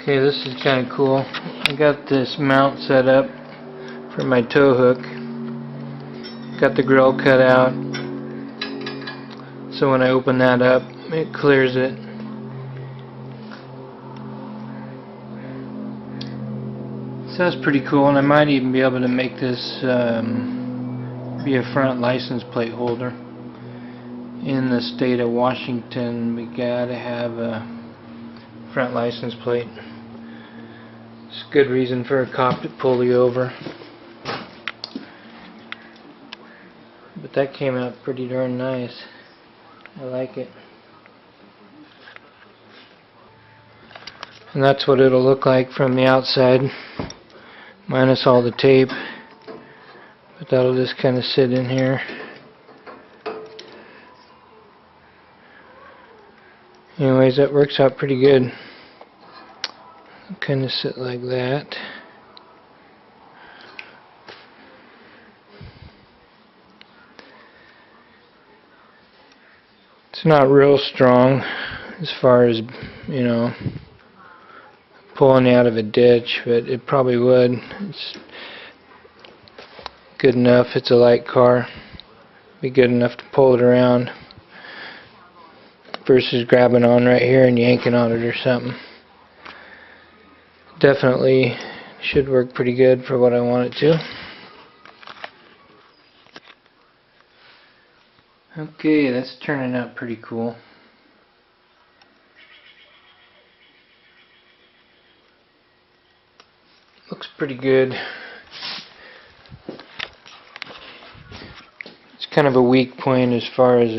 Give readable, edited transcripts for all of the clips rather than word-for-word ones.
Okay, this is kind of cool. I got this mount set up for my tow hook. Got the grill cut out, so when I open that up, it clears it. So that's pretty cool, and I might even be able to make this be a front license plate holder. In the state of Washington, we gotta have a front license plate. It's a good reason for a cop to pull you over. But that came out pretty darn nice. I like it. And that's what it'll look like from the outside, minus all the tape. But that'll just kind of sit in here. Anyways, that works out pretty good. Kind of sit like that. It's not real strong as far as, you know, pulling you out of a ditch, but it probably would. It's good enough. It's a light car. Be good enough to pull it around versus grabbing on right here and yanking on it or something. Definitely should work pretty good for what I want it to. Okay, that's turning out pretty cool. Looks pretty good. It's kind of a weak point as far as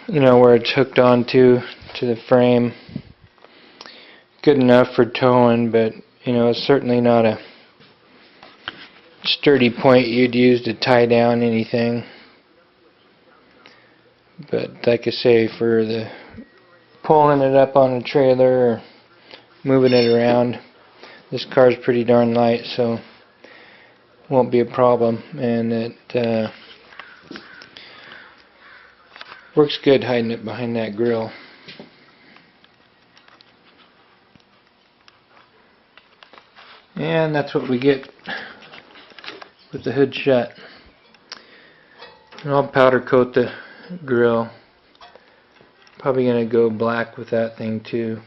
you know, where it's hooked onto the frame. Good enough for towing, but you know, it's certainly not a sturdy point you'd use to tie down anything. But like I say, for the pulling it up on a trailer or moving it around, this car's pretty darn light, so won't be a problem. And it works good hiding it behind that grill. And that's what we get with the hood shut. And I'll powder coat the grill. Probably gonna go black with that thing too.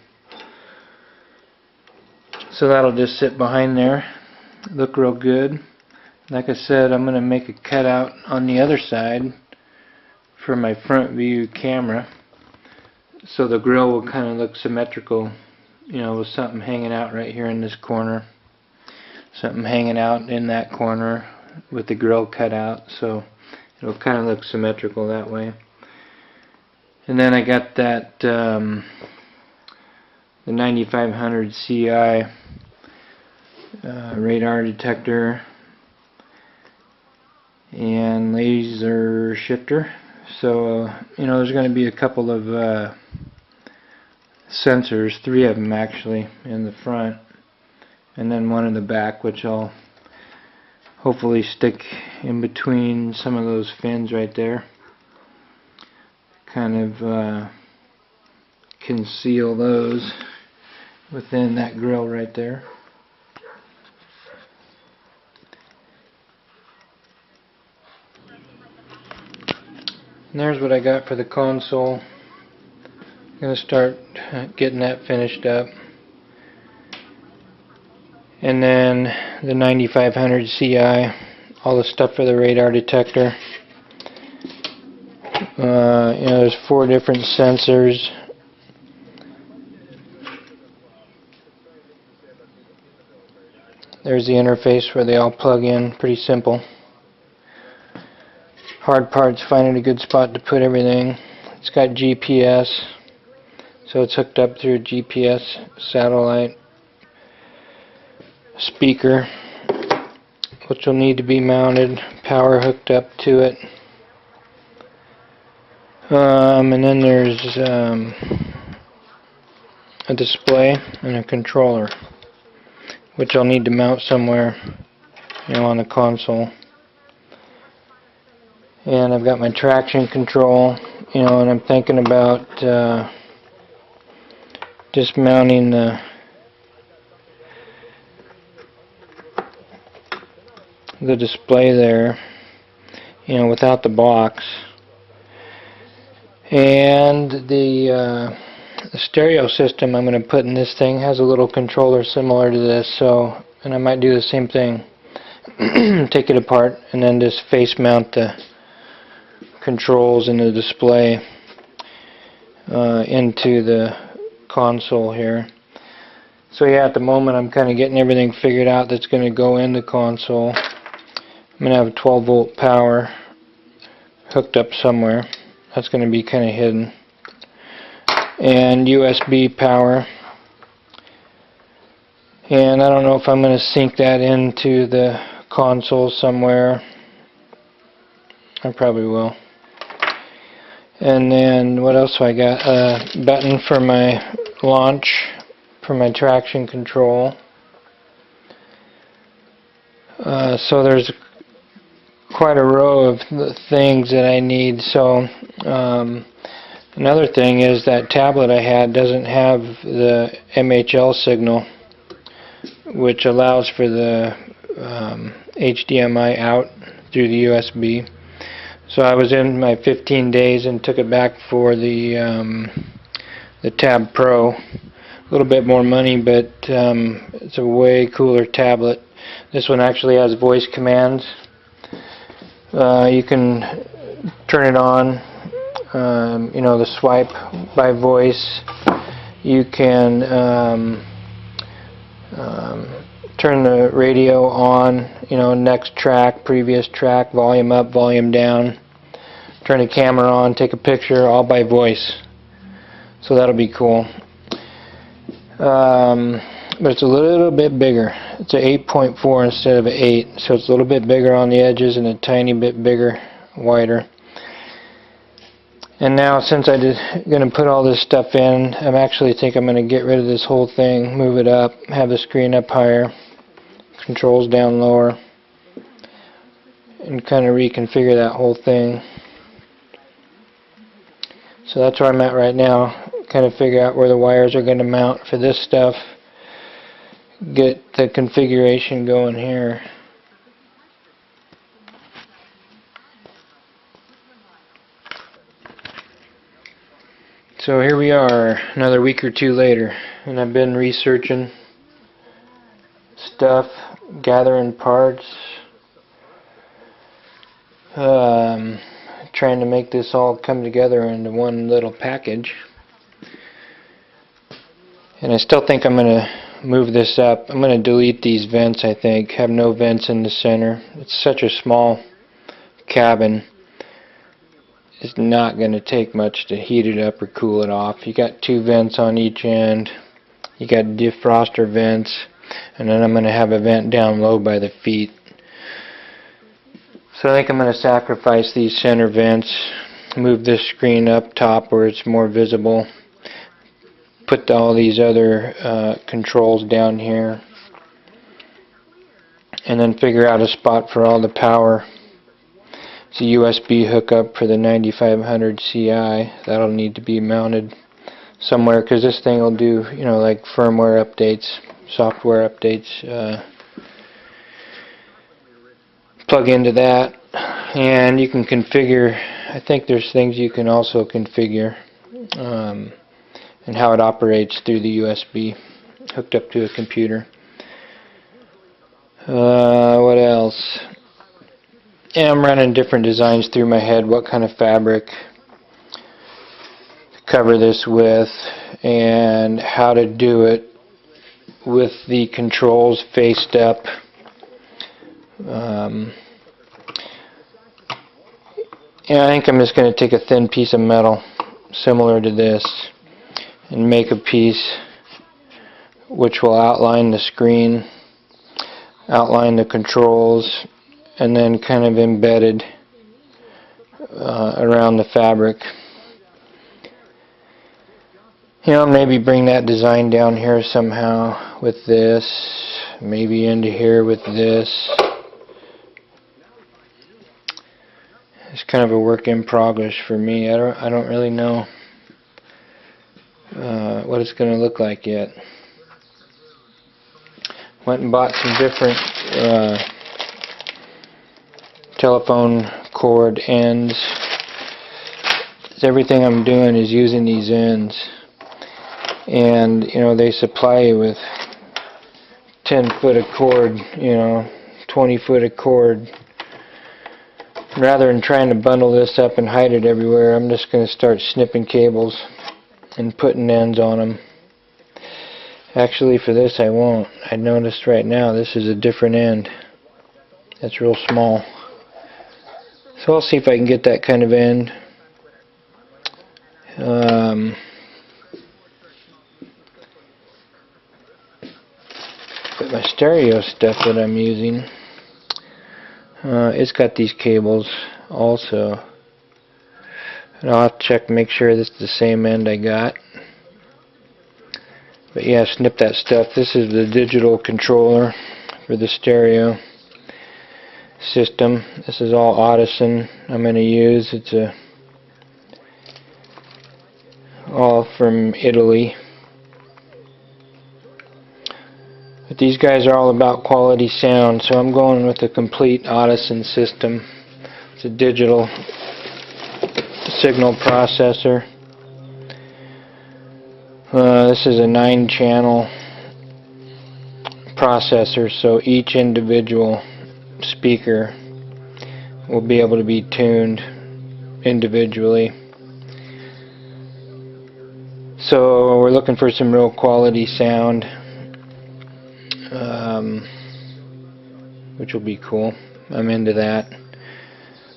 So that'll just sit behind there, look real good. Like I said, I'm gonna make a cutout on the other side for my front view camera, so the grill will kind of look symmetrical, you know, with something hanging out right here in this corner, something hanging out in that corner with the grill cut out, so it'll kind of look symmetrical that way. And then I got that the 9500 CI radar detector and laser shifter. So you know, there's going to be a couple of sensors, 3 of them actually, in the front, and then one in the back, which I'll hopefully stick in between some of those fins right there. Kind of conceal those within that grill right there. And there's what I got for the console. I'm going to start getting that finished up. And then the 9500 CI, all the stuff for the radar detector. You know, there's 4 different sensors. There's the interface where they all plug in, pretty simple. Hard part's finding a good spot to put everything. It's got GPS, so it's hooked up through a GPS satellite speaker, which will need to be mounted, power hooked up to it. And then there's a display and a controller, which I'll need to mount somewhere, you know, on the console. And I've got my traction control, you know, and I'm thinking about just mounting the display there, you know, without the box. And the stereo system I'm going to put in this thing has a little controller similar to this, so, and I might do the same thing. Take it apart and then just face mount the controls and the display into the console here. So yeah, at the moment I'm kind of getting everything figured out that's going to go in the console. I'm going to have a 12 volt power hooked up somewhere. That's going to be kind of hidden. And USB power. And I don't know if I'm going to sync that into the console somewhere. I probably will. And then what else do I got? A button for my launch, for my traction control. So there's quite a row of things that I need. So another thing is that tablet I had doesn't have the MHL signal, which allows for the HDMI out through the USB. So I was in my 15 days and took it back for the Tab Pro. A little bit more money, but it's a way cooler tablet. This one actually has voice commands. You can turn it on, you know, the swipe by voice. You can turn the radio on, you know, next track, previous track, volume up, volume down. Turn the camera on, take a picture, all by voice. So that'll be cool. But it's a little bit bigger. It's an 8.4 instead of an 8, so it's a little bit bigger on the edges and a tiny bit bigger, wider. And now, since I'm going to put all this stuff in, I actually think I'm going to get rid of this whole thing, move it up, have the screen up higher, controls down lower, and kind of reconfigure that whole thing. So that's where I'm at right now. Kind of figure out where the wires are going to mount for this stuff. Get the configuration going here. So here we are, another week or two later, and I've been researching stuff, gathering parts, trying to make this all come together into one little package. And I still think I'm going to move this up. I'm going to delete these vents, I think. Have no vents in the center. It's such a small cabin. It's not going to take much to heat it up or cool it off. You got 2 vents on each end. You got defroster vents. And then I'm going to have a vent down low by the feet. So I think I'm going to sacrifice these center vents. Move this screen up top where it's more visible. Put all these other controls down here, and then figure out a spot for all the power. It's a USB hookup for the 9500 Ci. That'll need to be mounted somewhere, because this thing will do, you know, like firmware updates, software updates. Plug into that, and you can configure. I think there's things you can also configure. And how it operates through the USB hooked up to a computer. What else? Yeah, I'm running different designs through my head, what kind of fabric to cover this with, and how to do it with the controls faced up. Yeah, I think I'm just going to take a thin piece of metal similar to this and make a piece which will outline the screen, outline the controls, and then kind of embedded around the fabric. You know, maybe bring that design down here somehow with this, maybe into here with this. It's kind of a work in progress for me. I don't really know what it's going to look like yet. Went and bought some different telephone cord ends. Everything I'm doing is using these ends, and you know, they supply you with 10 foot of cord, you know, 20 foot of cord. Rather than trying to bundle this up and hide it everywhere, I'm just going to start snipping cables and putting ends on them. Actually, for this I won't. I noticed right now this is a different end. That's real small. So I'll see if I can get that kind of end. But my stereo stuff that I'm using, it's got these cables also. And I'll have to check to make sure this is the same end I got. But yeah, snip that stuff. This is the digital controller for the stereo system. This is all Audison I'm going to use. It's all from Italy. But these guys are all about quality sound, so I'm going with the complete Audison system. It's a digital signal processor. This is a 9-channel processor, so each individual speaker will be able to be tuned individually. So we're looking for some real quality sound, which will be cool. I'm into that.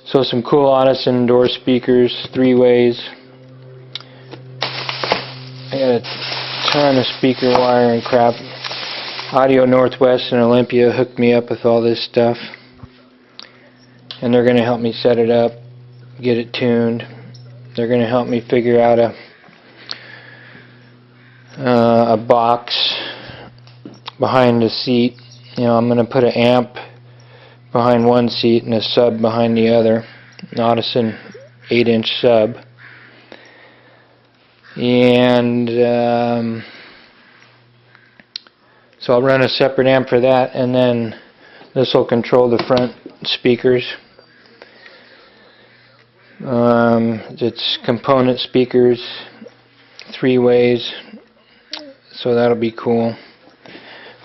So some cool Audison door speakers, 3-ways. I got a ton of speaker wire and crap. Audio Northwest and Olympia hooked me up with all this stuff, and they're going to help me set it up, get it tuned. They're going to help me figure out a box behind the seat. You know, I'm going to put an amp behind one seat and a sub behind the other. An Audison 8-inch sub. And so I'll run a separate amp for that, and then this will control the front speakers. It's component speakers, 3-ways, so that'll be cool.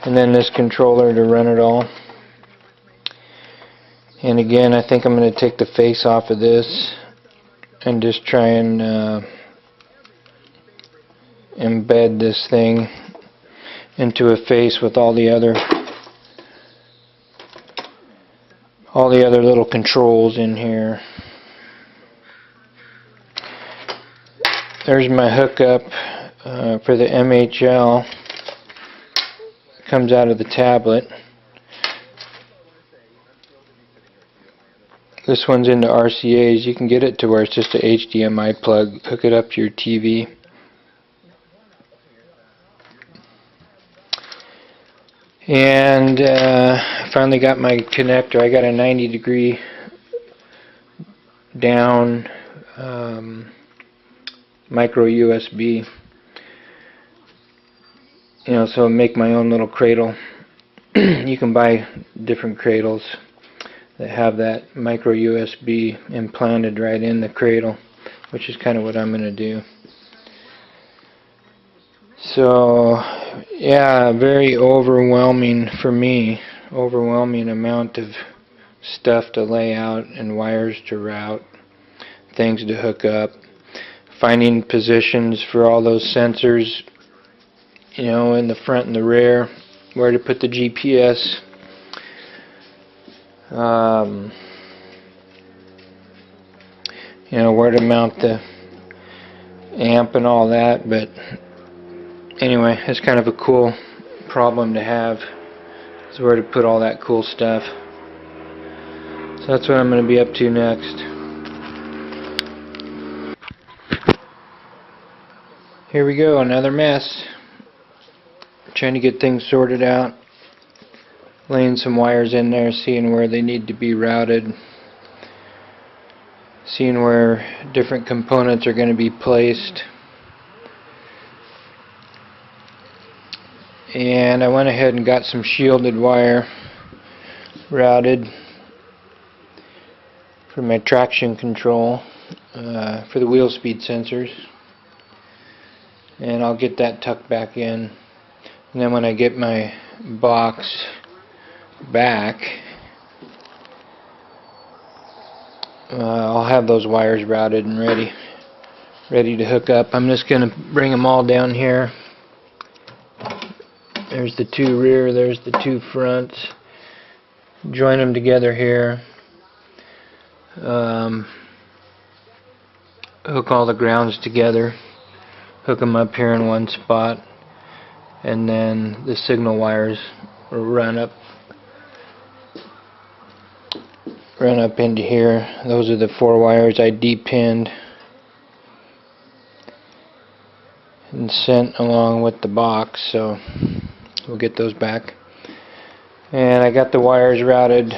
And then this controller to run it all. And again, I think I'm going to take the face off of this and just try and embed this thing into a face with all the other little controls in here. There's my hookup for the MHL. Comes out of the tablet. This one's into RCA's. You can get it to where it's just a HDMI plug. Hook it up to your TV. And I finally got my connector. I got a 90-degree down micro USB. You know, so I make my own little cradle. You can buy different cradles that have that micro USB implanted right in the cradle, which is kind of what I'm going to do. So yeah, very overwhelming for me, overwhelming amount of stuff to lay out and wires to route, things to hook up, finding positions for all those sensors, you know, in the front and the rear, where to put the GPS, you know, where to mount the amp and all that. But anyway, it's kind of a cool problem to have, is where to put all that cool stuff. So that's what I'm going to be up to next. Here we go, another mess. Trying to get things sorted out, laying some wires in there, seeing where they need to be routed, seeing where different components are going to be placed. and I went ahead and got some shielded wire routed for my traction control for the wheel speed sensors, and I'll get that tucked back in. And then when I get my box back, I'll have those wires routed and ready to hook up. I'm just going to bring them all down here. There's the two rear, there's the two fronts. Join them together here. Hook all the grounds together. Hook them up here in one spot. And then the signal wires will run up into here. Those are the 4 wires I depinned and sent along with the box, so we'll get those back. And I got the wires routed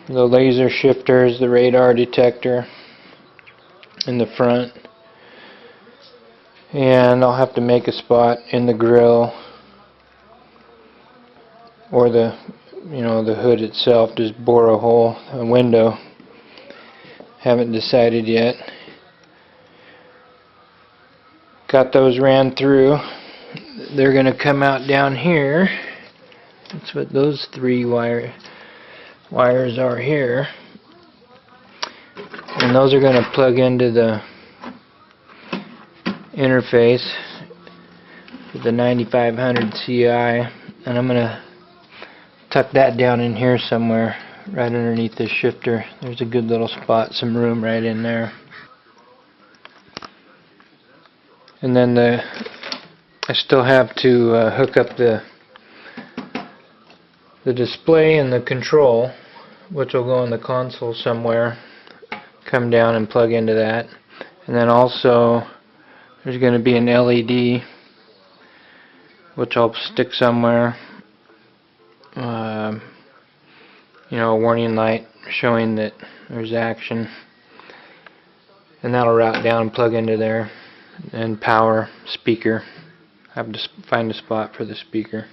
the laser shifters, the radar detector in the front, and I'll have to make a spot in the grill or the hood itself. Just bore a hole, a window. Haven't decided yet. Got those ran through. They're gonna come out down here. That's what those 3 wires are here, and those are gonna plug into the interface with the 9500 CI, and I'm gonna tuck that down in here somewhere, right underneath this shifter. There's a good little spot, some room right in there. And then I still have to hook up the display and the control, which will go in the console somewhere. Come down and plug into that. And then also there's going to be an LED, which I'll stick somewhere. A warning light showing that there's action, and that'll route down and plug into there. And power speaker. I have to find a spot for the speaker.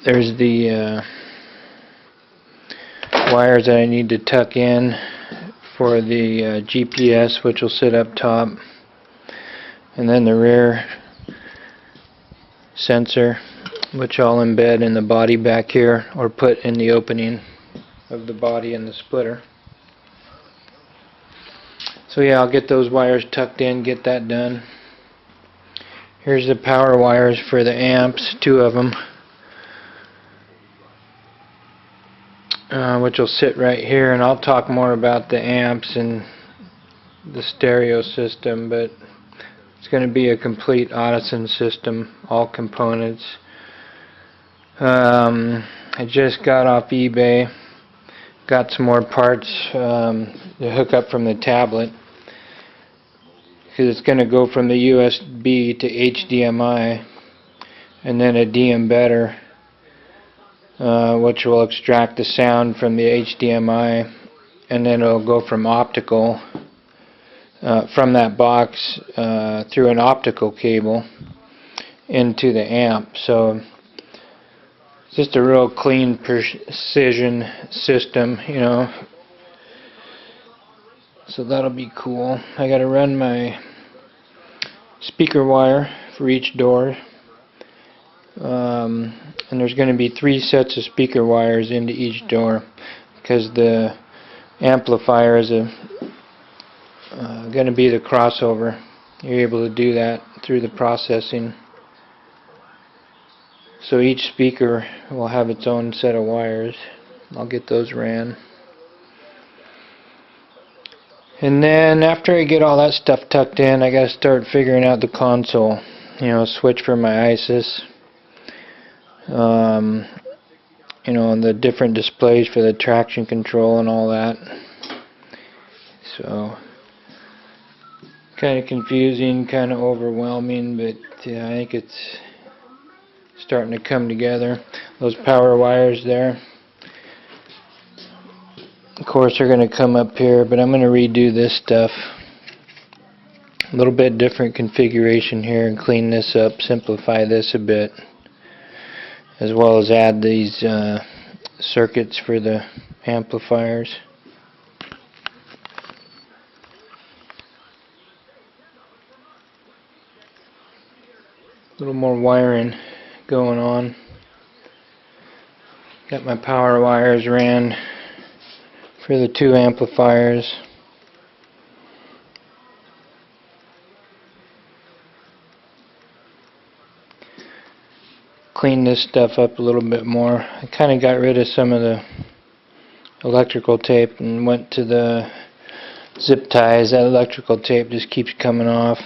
There's the wires that I need to tuck in for the GPS, which will sit up top, and then the rear sensor, which I'll embed in the body back here or put in the opening of the body and the splitter. So yeah, I'll get those wires tucked in, get that done. Here's the power wires for the amps, 2 of them, which will sit right here, and I'll talk more about the amps and the stereo system, but it's going to be a complete Audison system, all components. I just got off eBay, got some more parts to hook up from the tablet, because it's going to go from the USB to HDMI, and then a de-embedder, which will extract the sound from the HDMI, and then it'll go from optical, from that box through an optical cable into the amp. So it's just a real clean precision system, so that'll be cool. I gotta run my speaker wire for each door, and there's going to be 3 sets of speaker wires into each door, because the amplifier is going to be the crossover. You're able to do that through the processing. So each speaker will have its own set of wires. I'll get those ran. And then after I get all that stuff tucked in, I got to start figuring out the console. Switch for my ISIS. And the different displays for the traction control and all that. So kind of confusing, kind of overwhelming, but I think it's starting to come together. Those power wires there, of course, are going to come up here, but I'm going to redo this stuff. A little bit different configuration here and clean this up, simplify this a bit, as well as add these circuits for the amplifiers. A little more wiring going on. Got my power wires ran for the two amplifiers. Clean this stuff up a little bit more. I kind of got rid of some of the electrical tape and went to the zip ties. That electrical tape just keeps coming off.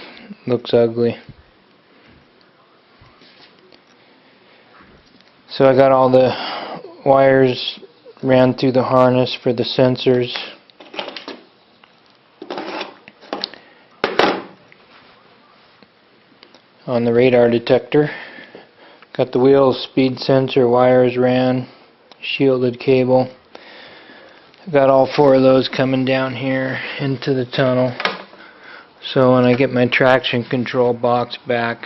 Looks ugly. So I got all the wires ran through the harness for the sensors. On the radar detector. Got the wheel speed sensor wires ran, shielded cable. Got all four of those coming down here into the tunnel. So when I get my traction control box back,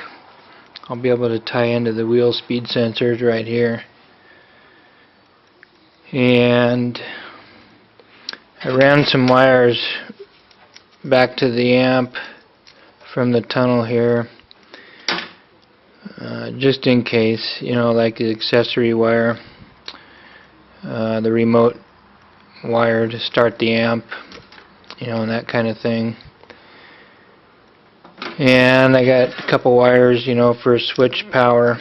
I'll be able to tie into the wheel speed sensors right here. And I ran some wires back to the amp from the tunnel here. Just in case, you know, like the accessory wire, the remote wire to start the amp, you know, and that kind of thing. And I got a couple wires, you know, for switch power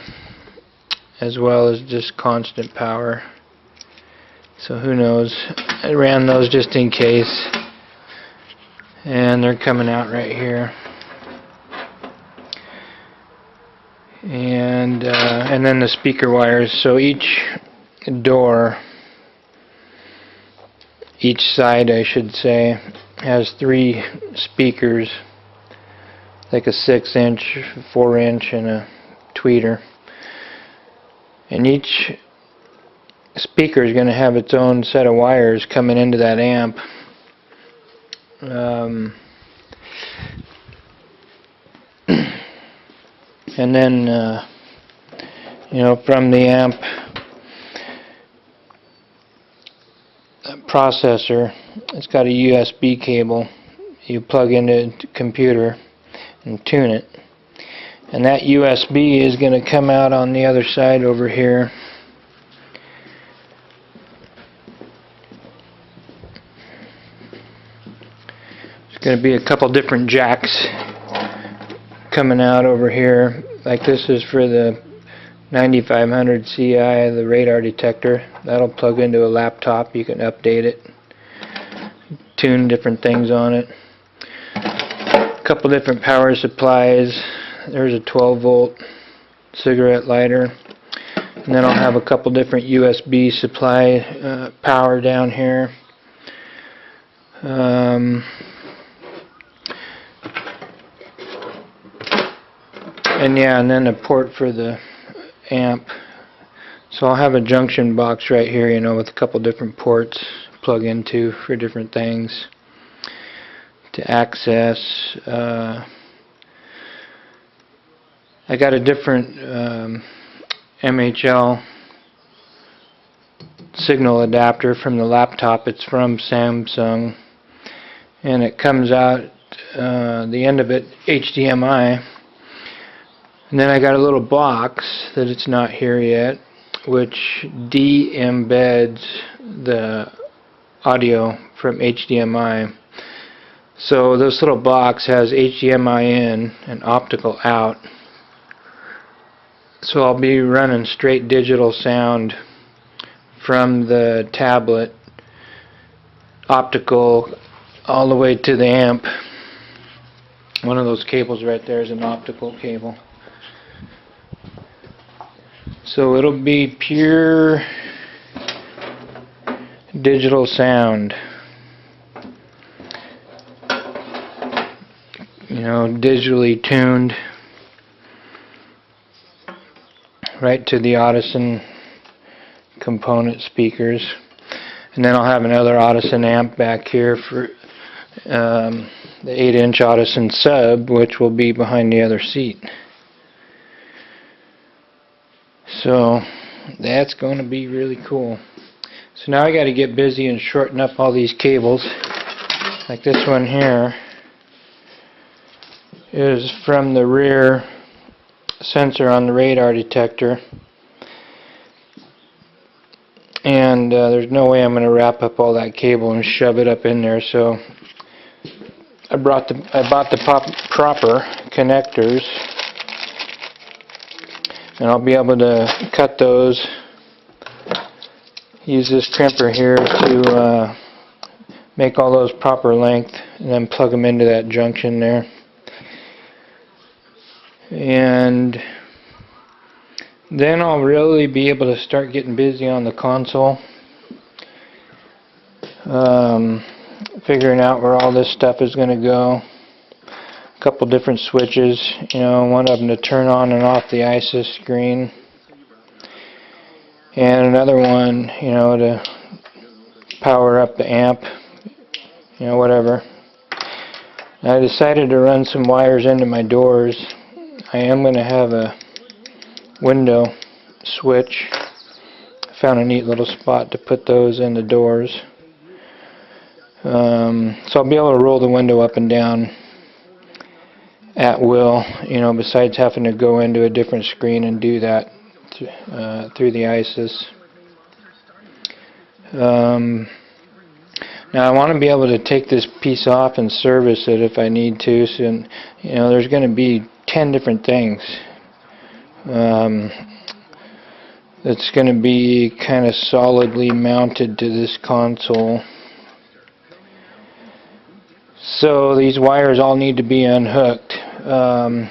as well as just constant power. So who knows? I ran those just in case, and they're coming out right here. And then the speaker wires. So each door, each side I should say, has 3 speakers, like a 6-inch, 4-inch, and a tweeter. And each speaker is going to have its own set of wires coming into that amp. And then, you know, from the amp processor, it's got a USB cable you plug into the computer and tune it. And that USB is going to come out on the other side over here. There's going to be a couple different jacks coming out over here. Like this is for the 9500 CI, the radar detector. That'll plug into a laptop. You can update it, tune different things on it. A couple different power supplies. There's a 12-volt cigarette lighter. And then I'll have a couple different USB supply power down here. And yeah, and then a port for the amp. So I'll have a junction box right here, you know, with a couple different ports plug into for different things to access. I got a different MHL signal adapter from the laptop. It's from Samsung, and it comes out the end of it HDMI. And then I got a little box that it's not here yet, which de-embeds the audio from HDMI. So this little box has HDMI in and optical out. So I'll be running straight digital sound from the tablet, optical, all the way to the amp. One of those cables right there is an optical cable. So it'll be pure digital sound. You know, digitally tuned right to the Audison component speakers. And then I'll have another Audison amp back here for the 8-inch Audison sub, which will be behind the other seat. So that's going to be really cool. So now I got to get busy and shorten up all these cables. Like this one here is from the rear sensor on the radar detector. And there's no way I'm going to wrap up all that cable and shove it up in there, so I bought the proper connectors, and I'll be able to cut those, use this crimper here to make all those proper length, and then plug them into that junction there. And then I'll really be able to start getting busy on the console, figuring out where all this stuff is going to go. A couple different switches, one of them to turn on and off the ISIS screen, and another one, to power up the amp, whatever. I decided to run some wires into my doors. I am going to have a window switch. I found a neat little spot to put those in the doors. So I'll be able to roll the window up and down at will, besides having to go into a different screen and do that through the ISIS. Now I want to be able to take this piece off and service it if I need to. So, there's going to be 10 different things. It's going to be kind of solidly mounted to this console. So these wires all need to be unhooked. I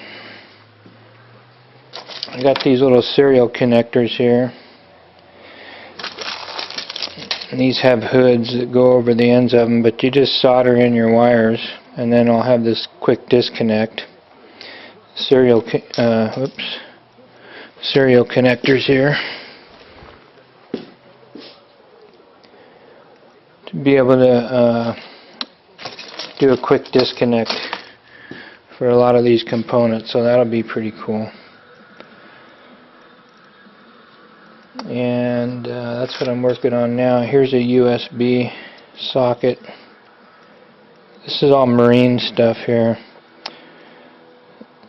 got these little serial connectors here. And these have hoods that go over the ends of them, but you just solder in your wires, and then I'll have this quick disconnect. Serial connectors here to be able to do a quick disconnect for a lot of these components, so that'll be pretty cool. And that's what I'm working on now. Here's a USB socket. This is all marine stuff here.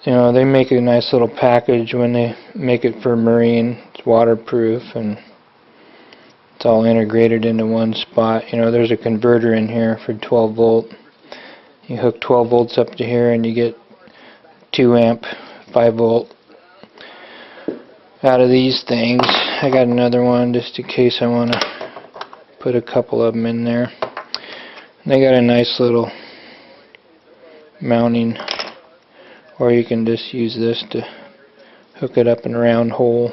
They make a nice little package when they make it for marine. It's waterproof and it's all integrated into one spot. There's a converter in here for 12 volt. You hook 12 volts up to here and you get 2 amp 5 volt out of these things. I got another one just in case I want to put a couple of them in there. They got a nice little mounting, or you can just use this to hook it up in a round hole.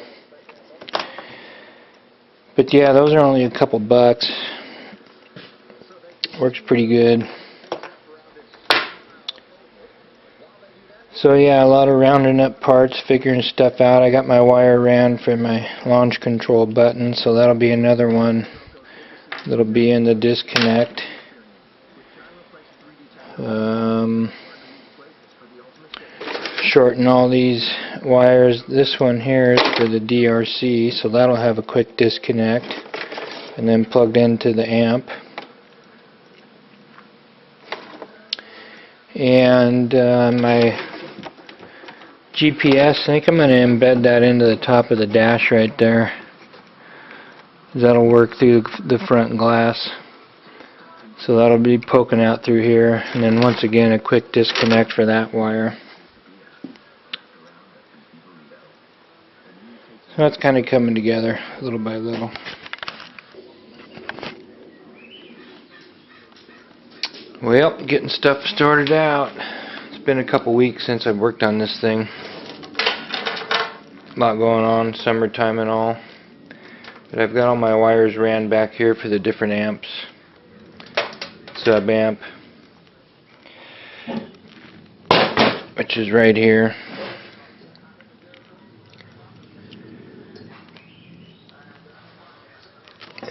But yeah, those are only a couple bucks. Works pretty good. So yeah, a lot of rounding up parts, figuring stuff out. I got my wire ran for my launch control button, so that'll be another one that'll be in the disconnect. Shorten all these wires. This one here is for the DRC, so that'll have a quick disconnect and then plugged into the amp. And my GPS, I think I'm going to embed that into the top of the dash right there. That'll work through the front glass. So that'll be poking out through here, and then once again a quick disconnect for that wire. So that's kind of coming together little by little. Well, getting stuff started out. It's been a couple weeks since I've worked on this thing. A lot going on, summertime and all. But I've got all my wires ran back here for the different amps. Sub amp, which is right here.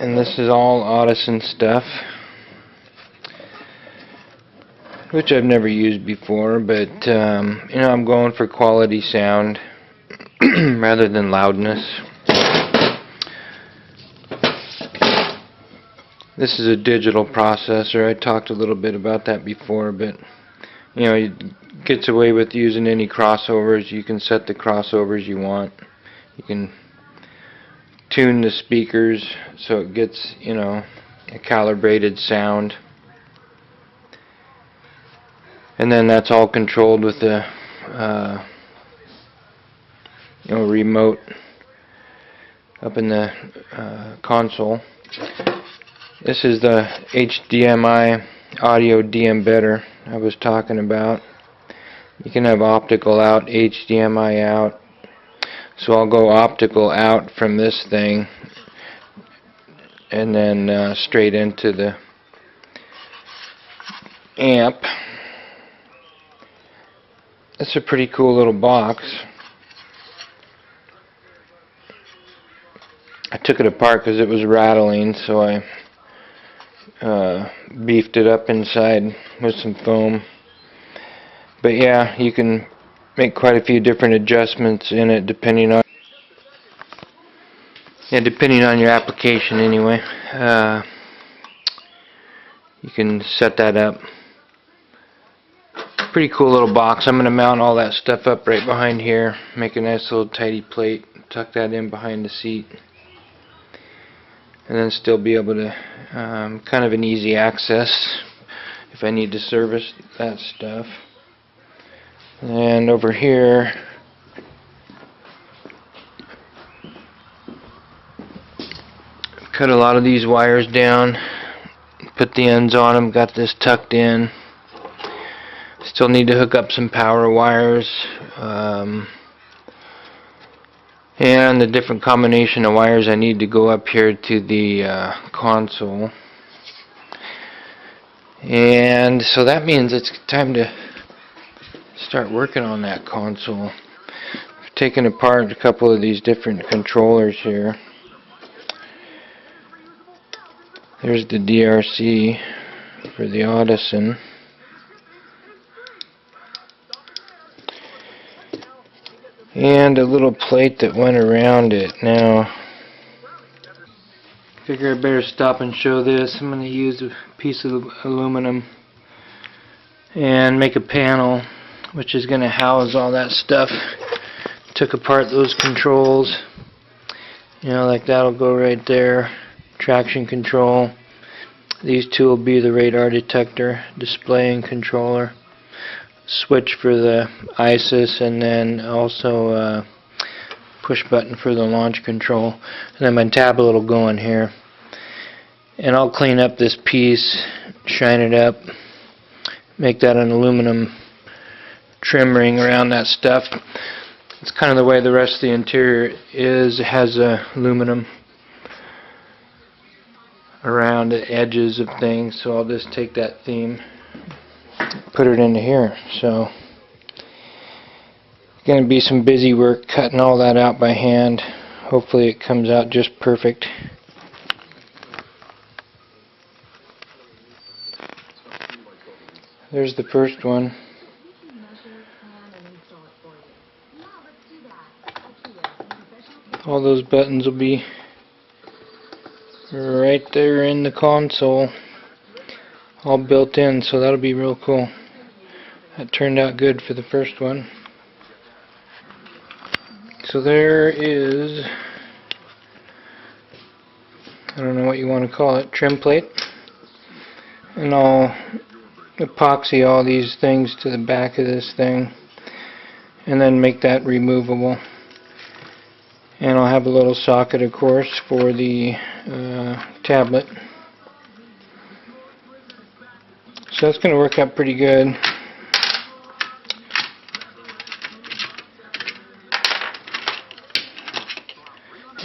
And this is all Audison stuff, which I've never used before, but you know, I'm going for quality sound rather than loudness. This is a digital processor. I talked a little bit about that before, but you know, it gets away with using any crossovers. You can set the crossovers you want. You can tune the speakers so it gets, you know, a calibrated sound. And then that's all controlled with the you know, remote up in the console. This is the HDMI audio de-embedder I was talking about. You can have optical out, HDMI out. So I'll go optical out from this thing and then straight into the amp. It's a pretty cool little box. I took it apart because it was rattling, so I beefed it up inside with some foam. But yeah, you can make quite a few different adjustments in it depending on your application anyway. You can set that up. Pretty cool little box. I'm going to mount all that stuff up right behind here, make a nice little tidy plate, tuck that in behind the seat, and then still be able to kind of an easy access if I need to service that stuff. And over here, cut a lot of these wires down, put the ends on them, got this tucked in. Still need to hook up some power wires and the different combination of wires I need to go up here to the console. And so that means it's time to start working on that console. I've taken apart a couple of these different controllers here. There's the DRC for the Audison. And a little plate that went around it. Now, figure I better stop and show this. I'm going to use a piece of aluminum and make a panel which is going to house all that stuff. Took apart those controls. You know, like that'll go right there. Traction control. These two will be the radar detector, display and controller. Switch for the ISIS, and then also push button for the launch control. And then my tablet will go in here. And I'll clean up this piece, shine it up, make that an aluminum trim ring around that stuff. It's kind of the way the rest of the interior is. It has aluminum around the edges of things, so I'll just take that theme, put it into here. So going to be some busy work cutting all that out by hand. Hopefully it comes out just perfect. There's the first one. All those buttons will be right there in the console, all built in, so that'll be real cool. That turned out good for the first one. So there is, I don't know what you want to call it, trim plate. And I'll epoxy all these things to the back of this thing and then make that removable. And I'll have a little socket, of course, for the tablet. So that's going to work out pretty good.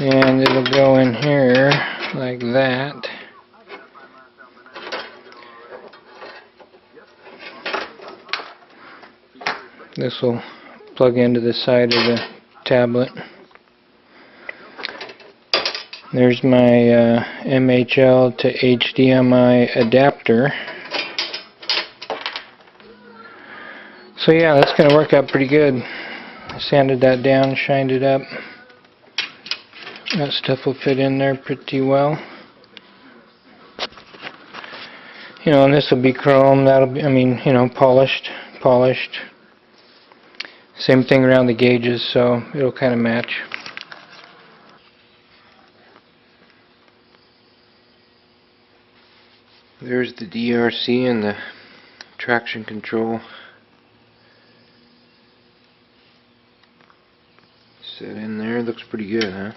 And it'll go in here like that. This will plug into the side of the tablet. There's my MHL to HDMI adapter. So yeah, that's going to work out pretty good. I sanded that down, shined it up. That stuff will fit in there pretty well. You know, and this will be chrome. That'll be, I mean, you know, polished. Same thing around the gauges, so it'll kind of match. There's the DRC and the traction control set in there. Looks pretty good, huh?